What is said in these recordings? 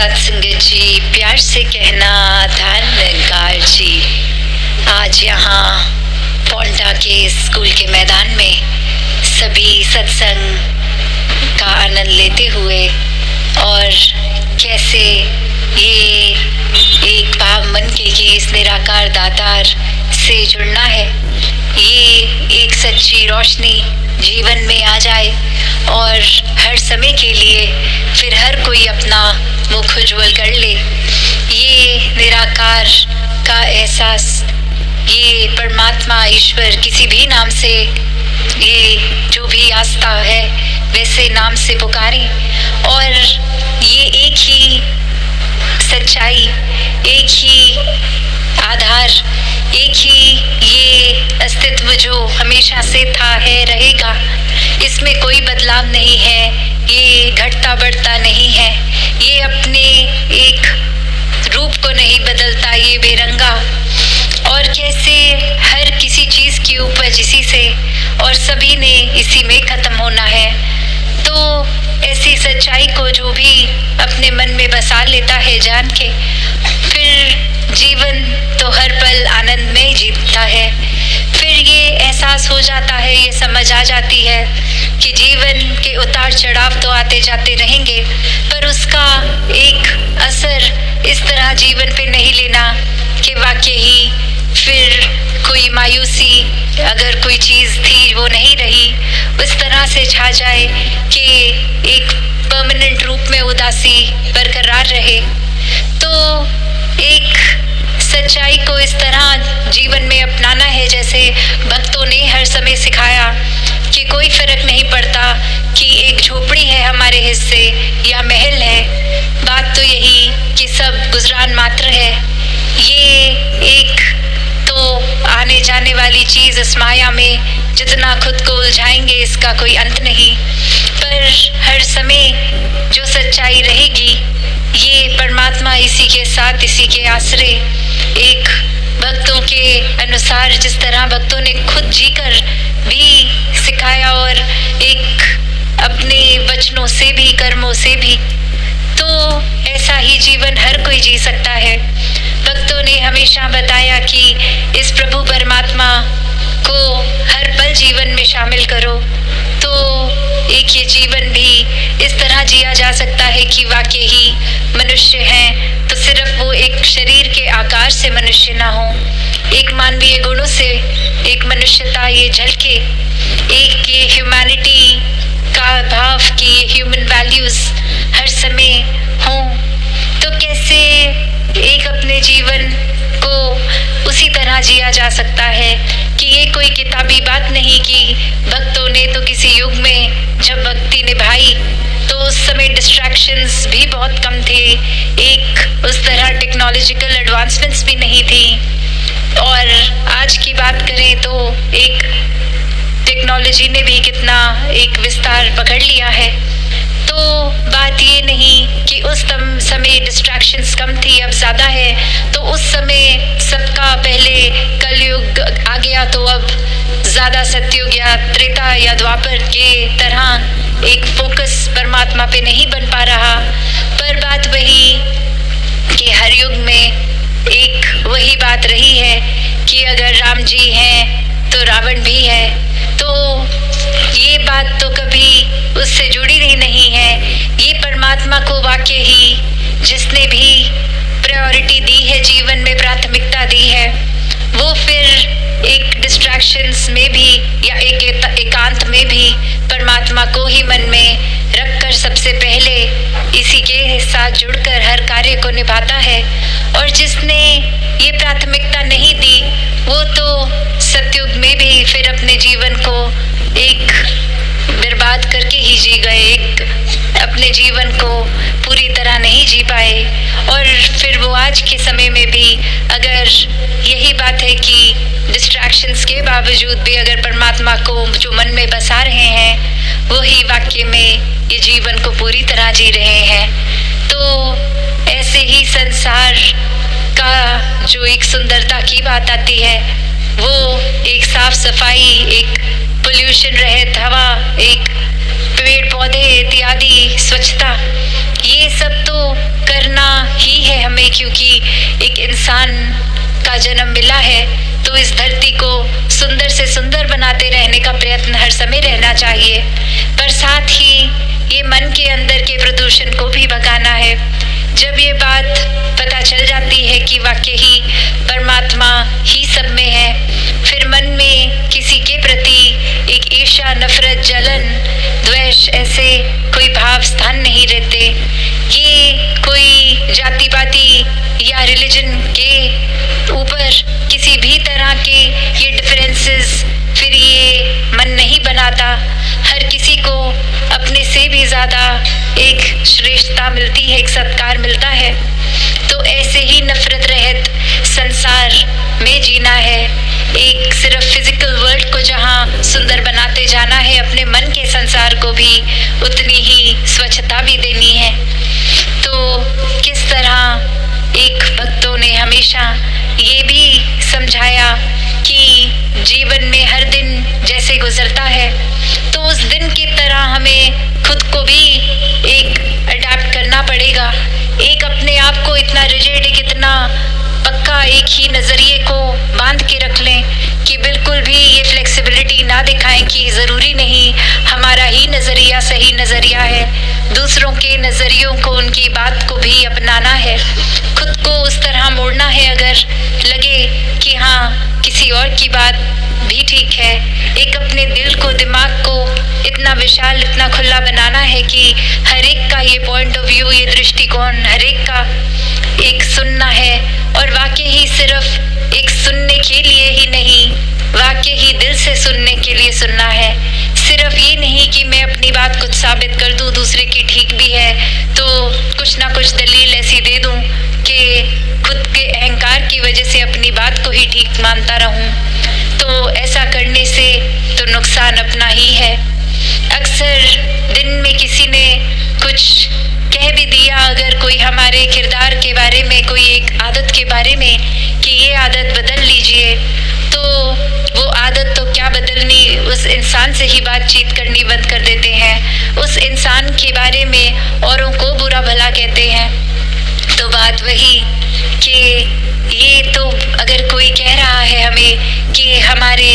सत्संगत जी, प्यार से कहना धन्यकार जी। आज यहाँ पोंटा के स्कूल के मैदान में सभी सत्संग का आनंद लेते हुए और कैसे ये एक भाव मन के कि इस निराकार दातार से जुड़ना है, ये एक सच्ची रोशनी जीवन में आ जाए और हर समय के लिए फिर हर कोई अपना मुख उज्ज्वल कर ले। ये निराकार का एहसास, ये परमात्मा ईश्वर किसी भी नाम से, ये जो भी आस्था है वैसे नाम से पुकारें और ये एक ही सच्चाई, एक ही आधार, एक ही ये अस्तित्व जो हमेशा से था है रहेगा, इसमें कोई बदलाव नहीं है, ये घटता बढ़ता नहीं है, ये अपने एक रूप को नहीं बदलता, ये बेरंगा। और कैसे हर किसी चीज की उपज इसी से और सभी ने इसी में खत्म होना है। तो ऐसी सच्चाई को जो भी अपने मन में बसा लेता है जान के, फिर जीवन तो हर पल आनंद में जीतता है। फिर ये एहसास हो जाता है, ये समझ आ जाती है कि जीवन के उतार चढ़ाव तो आते जाते रहेंगे, पर उसका एक असर इस तरह जीवन पे नहीं लेना कि वाकई ही फिर कोई मायूसी, अगर कोई चीज़ थी वो नहीं रही, उस तरह से छा जाए कि एक परमानेंट रूप में उदासी बरकरार रहे। तो एक सच्चाई को इस तरह जीवन में अपनाना है जैसे भक्तों ने हर समय सिखाया कि कोई फर्क नहीं पड़ता कि एक झोपड़ी है हमारे हिस्से या महल है, बात तो यही कि सब गुजरान मात्र है। ये एक तो आने जाने वाली चीज इस माया में जितना खुद को उलझाएंगे इसका कोई अंत नहीं, पर हर समय जो सच्चाई रहेगी ये परमात्मा इसी के साथ, इसी के आश्रय, एक भक्तों के अनुसार जिस तरह भक्तों ने खुद जीकर भी सिखाया और एक अपने वचनों से भी कर्मों से भी, तो ऐसा ही जीवन हर कोई जी सकता है। भक्तों ने हमेशा बताया कि इस प्रभु परमात्मा को हर पल जीवन में शामिल करो, तो एक ये जीवन भी इस तरह जिया जा सकता है कि वाकई ही मनुष्य हैं तो सिर्फ वो एक शरीर के आकार से मनुष्य ना हो, एक मानवीय गुणों से एक मनुष्यता ये झलके, एक ये ह्यूमैनिटी का भाव कि ह्यूमन वैल्यूज हर समय हों। तो कैसे एक अपने जीवन को उसी तरह जिया जा सकता है कि ये कोई किताबी बात नहीं कि भक्तों ने तो किसी युग में जब भक्ति निभाई तो उस समय डिस्ट्रैक्शंस भी बहुत कम थे, एक उस तरह टेक्नोलॉजिकल एडवांसमेंट्स भी नहीं थी। और आज की बात करें तो एक टेक्नोलॉजी ने भी कितना एक विस्तार पकड़ लिया है। तो बात ये नहीं कि उस समय डिस्ट्रैक्शंस कम थी, अब ज़्यादा है, तो उस समय सबका पहले कलयुग आ गया तो अब ज़्यादा सतयुग या त्रेता या द्वापर के तरह एक फोकस परमात्मा पे नहीं बन पा रहा। पर बात वही कि हर युग में एक वही बात रही है कि अगर राम जी हैं तो रावण भी है, तो ये बात तो कभी उससे जुड़ी ही नहीं है। ये परमात्मा को वाकई ही जिसने भी प्रायोरिटी दी है, जीवन में प्राथमिकता दी है, वो फिर एक डिस्ट्रैक्शंस में भी या एक एकांत में भी परमात्मा को ही मन में रखकर सबसे पहले इसी के साथ जुड़कर हर कार्य को निभाता है। और जिसने ये प्राथमिकता नहीं दी वो तो सतयुग में भी फिर अपने जीवन को एक बर्बाद करके ही जी गए, एक अपने जीवन को पूरी तरह नहीं जी पाए। और फिर वो आज के समय में भी अगर यही बात है कि डिस्ट्रैक्शंस के बावजूद भी अगर परमात्मा को जो मन में बसा रहे हैं वो ही वाक्य में ये जीवन को पूरी तरह जी रहे हैं। तो ऐसे ही संसार का जो एक सुंदरता की बात आती है वो एक साफ सफाई, एक पोल्यूशन रहित हवा, एक पेड़ पौधे इत्यादि स्वच्छता, ये सब तो करना इंसान का जन्म मिला है तो इस धरती को सुंदर से सुंदर बनाते रहने का प्रयत्न हर समय रहना चाहिए, पर साथ ही ये मन के अंदर के प्रदूषण को भी भगाना है। जब ये बात पता चल जाती है कि वाकई ही परमात्मा ही सब में है, फिर मन में किसी के प्रति एक ईर्ष्या, नफरत, जलन, द्वेष ऐसे कोई भाव स्थान नहीं रहते। ये कोई जाति पाति या रिलीजन के ऊपर किसी भी तरह के ये डिफरेंसेस फिर ये मन नहीं बनाता। हर किसी को अपने से भी ज़्यादा एक श्रेष्ठता मिलती है, एक सत्कार मिलता है। तो ऐसे ही नफरत रहित संसार में जीना है। एक सिर्फ फिजिकल वर्ल्ड को जहाँ सुंदर बनाते जाना है, अपने मन के संसार को भी उतनी ही स्वच्छता भी देनी है। तो किस तरह एक भक्तों ने हमेशा ये भी समझाया कि जीवन में हर दिन जैसे गुजरता है तो उस दिन की तरह हमें खुद को भी एक अडैप्ट करना पड़ेगा। एक अपने आप को इतना रिजिड, इतना पक्का एक ही नज़रिए को बांध के रख लें कि बिल्कुल भी ये फ्लेक्सिबिलिटी ना दिखाएं कि ज़रूरी नहीं हमारा ही नज़रिया सही नज़रिया है। दूसरों के नज़रियों को, उनकी बात को भी अपनाना है। खुद को उस तरह मोड़ना है अगर लगे कि हाँ किसी और की बात भी ठीक है। एक अपने दिल को, दिमाग को इतना विशाल, इतना खुला बनाना है कि हर एक का ये पॉइंट ऑफ व्यू, ये दृष्टिकोण हर एक का एक सुनना है। और वाकई ही सिर्फ एक सुनने के लिए ही नहीं, वाकई ही दिल से सुनने के लिए सुनना है। सिर्फ ये नहीं कि मैं अपनी बात कुछ साबित कर दूं, दूसरे की ठीक भी है तो कुछ ना कुछ दलील ऐसी दे दूं कि खुद के अहंकार की वजह से अपनी बात को ही ठीक मानता रहूं। तो ऐसा करने से तो नुकसान अपना ही है। अक्सर दिन में किसी ने कुछ कह भी दिया, अगर कोई हमारे किरदार के बारे में, कोई एक आदत के बारे में कि ये आदत बदल लीजिए, तो वो आदत तो क्या बदलनी, उस इंसान से ही बातचीत करनी बंद कर देते हैं। उस इंसान के बारे में औरों को बुरा भला कहते हैं। तो बात वही कि ये तो अगर कोई कह रहा है हमें कि हमारे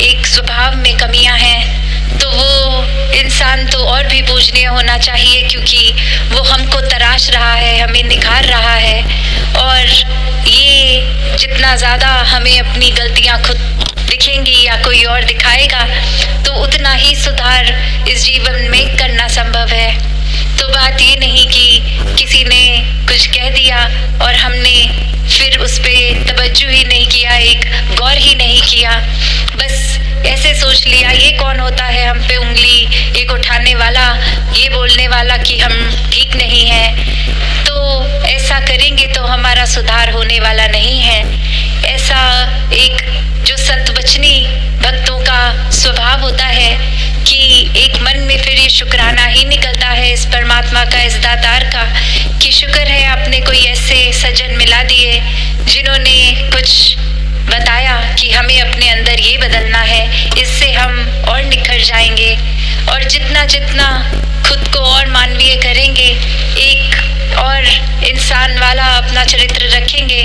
एक स्वभाव में कमियां हैं, तो वो इंसान तो और भी पूजनीय होना चाहिए, क्योंकि वो हमको तराश रहा है, हमें निखार रहा है। और ये जितना ज़्यादा हमें अपनी गलतियां खुद दिखेंगी या कोई और दिखाएगा, तो उतना ही सुधार इस जीवन में करना संभव है। तो बात ये नहीं कि किसी ने कुछ कह दिया और हमने फिर उस पर तवज्जो ही नहीं किया, एक गौर ही नहीं किया, बस ऐसे सोच लिया ये कौन होता है हम पे उंगली एक उठाने वाला, ये बोलने वाला कि हम ठीक नहीं है। तो ऐसा करेंगे तो हमारा सुधार होने वाला नहीं है। ऐसा एक जो सतवचनी भक्तों का स्वभाव होता है कि एक मन में फिर ये शुक्राना ही निकलता है इस परमात्मा का, इस दातार का, कि शुक्र है आपने कोई ऐसे सज्जन मिला दिए जिन्होंने कुछ बताया कि हमें अपने अंदर ये बदलना है, इससे हम और निखर जाएंगे। और जितना जितना खुद को और मानवीय करेंगे, एक और इंसान वाला अपना चरित्र रखेंगे,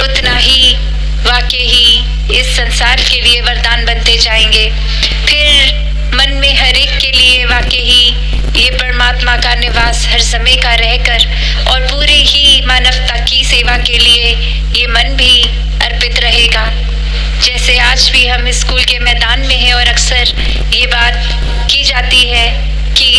उतना ही वाकई ही इस संसार के लिए वरदान बनते जाएंगे। फिर मन में हर एक के लिए वाकई ही ये परमात्मा का निवास हर समय का रहकर और पूरे ही मानवता की सेवा के लिए ये मन भी अर्पित रहेगा। जैसे आज भी हम स्कूल के मैदान में हैं और अक्सर ये बात की जाती है कि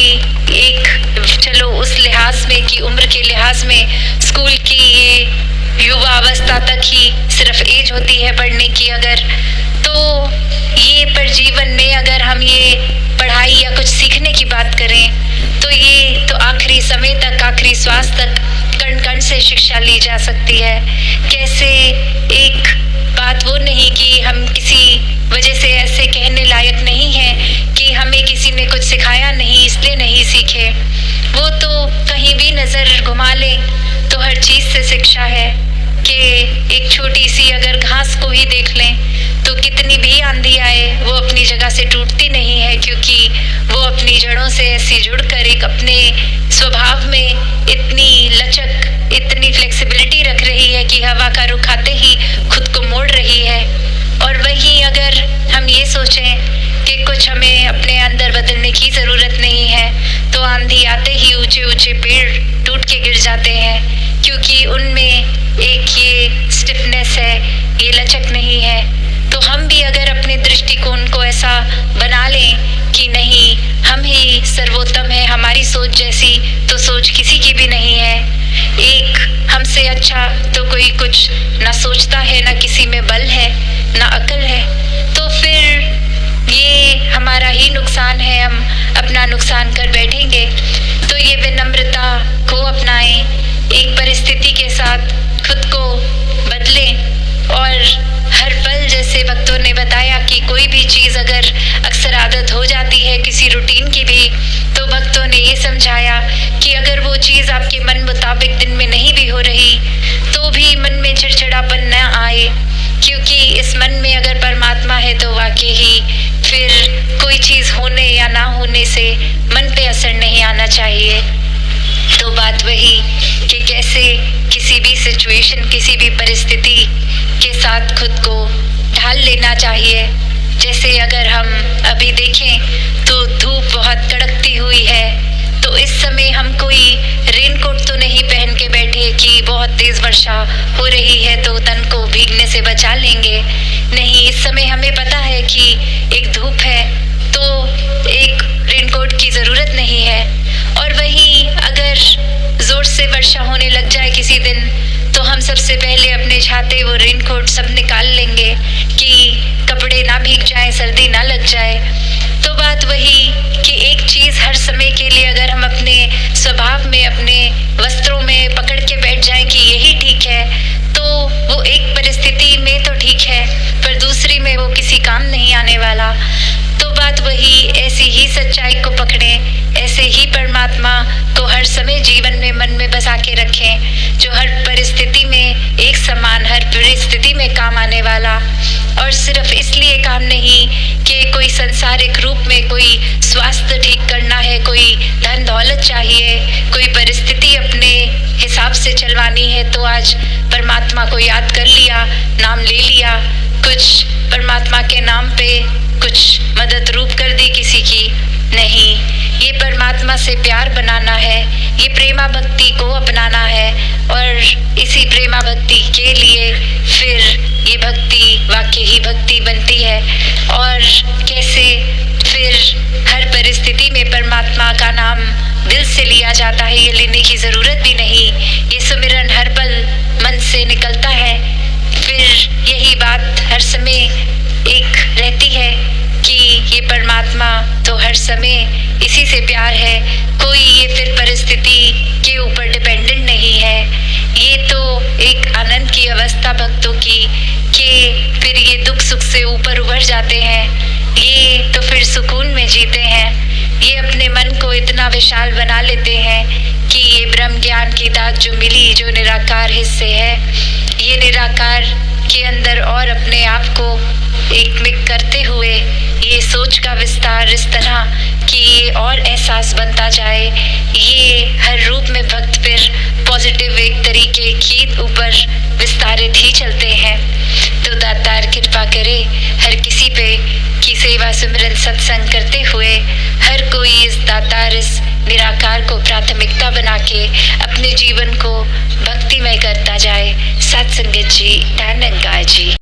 एक चलो उस लिहाज में कि उम्र के लिहाज में स्कूल की ये युवा अवस्था तक ही सिर्फ एज होती है पढ़ने की, अगर तो ये पर जीवन में अगर हम ये पढ़ाई या कुछ सीखने की बात करें तो ये तो आखिरी समय तक, आखिरी श्वास तक कण कण से शिक्षा ली जा सकती है। कैसे एक बात वो नहीं कि हम किसी वजह से ऐसे कहने लायक नहीं है कि हमें किसी ने कुछ सिखाया नहीं इसलिए नहीं सीखे, वो तो कहीं भी नज़र घुमा लें तो हर चीज़ से शिक्षा है। कि एक छोटी सी अगर घास को ही देख लें तो कितनी भी आंधी आए वो अपनी जगह से टूटती नहीं है, क्योंकि वो अपनी जड़ों से ऐसी जुड़कर एक अपने स्वभाव में इतनी लचक, इतनी फ्लेक्सिबिलिटी ही रख रही है कि हवा का रुख आते ही खुद को मोड़ रही है। और वहीं अगर हम ये सोचें कि कुछ हमें अपने अंदर बदलने की ज़रूरत नहीं है, तो आंधी आते ही ऊंचे ऊंचे पेड़ टूट के गिर जाते हैं, क्योंकि उनमें एक ये स्टिफनेस है, ये लचक नहीं है। तो हम भी अगर अपने दृष्टिकोण को ऐसा बना लें कि नहीं, हम ही सर्वोत्तम है, हमारी सोच जैसी तो सोच किसी की भी नहीं है, एक हमसे अच्छा तो कोई कुछ ना सोचता है, ना किसी में बल है, ना अकल है, तो फिर ये हमारा ही नुकसान है, हम अपना नुकसान कर बैठेंगे। तो ये विनम्रता को अपनाएं, एक परिस्थिति के साथ खुद को बदलें और हर पल, जैसे भक्तों ने बताया कि कोई भी चीज़ अगर अक्सर आदत हो जाती है किसी रूटीन की भी, तो भक्तों ने ये समझाया कि अगर वो चीज़ आपके मन मुताबिक दिन में नहीं भी हो रही तो भी मन में चिड़चिड़ापन न आए, क्योंकि इस मन में अगर परमात्मा है तो वाकई ही फिर कोई चीज़ होने या ना होने से मन पे असर नहीं आना चाहिए। तो बात वही कि कैसे किसी भी सिचुएशन, किसी भी परिस्थिति के साथ खुद को ढाल लेना चाहिए। जैसे अगर हम अभी देखें तो धूप बहुत कड़कती हुई है, तो इस समय हम कोई रेनकोट तो नहीं पहन के बैठे कि बहुत तेज़ वर्षा हो रही है तो तन को भीगने से बचा लेंगे। नहीं, इस समय हमें पता है कि एक धूप है तो एक रेनकोट की ज़रूरत नहीं है। और वहीं अगर ज़ोर से वर्षा होने लग जाए किसी दिन, तो हम सबसे पहले अपने छाते, वो रेनकोट सब निकाल लेंगे कि कपड़े ना भीग जाएं, सर्दी ना लग जाए। तो बात वही कि एक चीज़ हर समय के लिए अगर हम अपने स्वभाव में, अपने वस्त्रों में पकड़ के बैठ जाएं कि यही ठीक है, तो वो एक परिस्थिति में तो ठीक है, पर दूसरी में वो किसी काम नहीं आने वाला। तो बात वही, ऐसी ही सच्चाई को पकड़ें, ऐसे ही परमात्मा को हर समय जीवन में मन में बसा के रखें, जो हर परिस्थिति में एक समान, हर परिस्थिति में काम आने वाला। और सिर्फ इसलिए काम नहीं कि कोई संसारिक रूप में कोई स्वास्थ्य ठीक करना है, कोई धन दौलत चाहिए, कोई परिस्थिति अपने हिसाब से चलवानी है, तो आज परमात्मा को याद कर लिया, नाम ले लिया, कुछ परमात्मा के नाम पे कुछ मदद रूप कर दी किसी की। नहीं, ये परमात्मा से प्यार बनाना है, ये प्रेमा भक्ति को अपनाना है, और इसी प्रेमा भक्ति के लिए फिर ये भक्ति वाकई ही भक्ति बनती है। और कैसे फिर हर परिस्थिति में परमात्मा का नाम दिल से लिया जाता है, ये लेने की ज़रूरत भी नहीं, ये सुमिरन हर पल मन से निकलता है। फिर यही बात हर समय एक रहती है कि ये परमात्मा तो हर समय इसी से प्यार है, कोई ये फिर परिस्थिति के ऊपर डिपेंडेंट नहीं है। ये तो एक आनंद की अवस्था भक्तों की कि फिर ये दुख सुख से ऊपर उभर जाते हैं, ये तो फिर सुकून में जीते हैं, ये अपने मन को इतना विशाल बना लेते हैं कि ये ब्रह्म ज्ञान की दात जो मिली, जो निराकार हिस्से है, ये निराकार के अंदर और अपने आप को एक मिक करते हुए ये सोच का विस्तार इस तरह कि ये और एहसास बनता जाए, ये हर रूप में भक्त फिर पॉजिटिव एक तरीके की ऊपर विस्तारित ही चलते हैं। तो दातार कृपा करे हर किसी पे की सेवा सिमरन सत्संग करते हुए हर कोई इस दातार, इस निराकार को प्राथमिकता बना के अपने जीवन को भक्तिमय करता जाए। सत्संगत जी, धन्यवाद जी।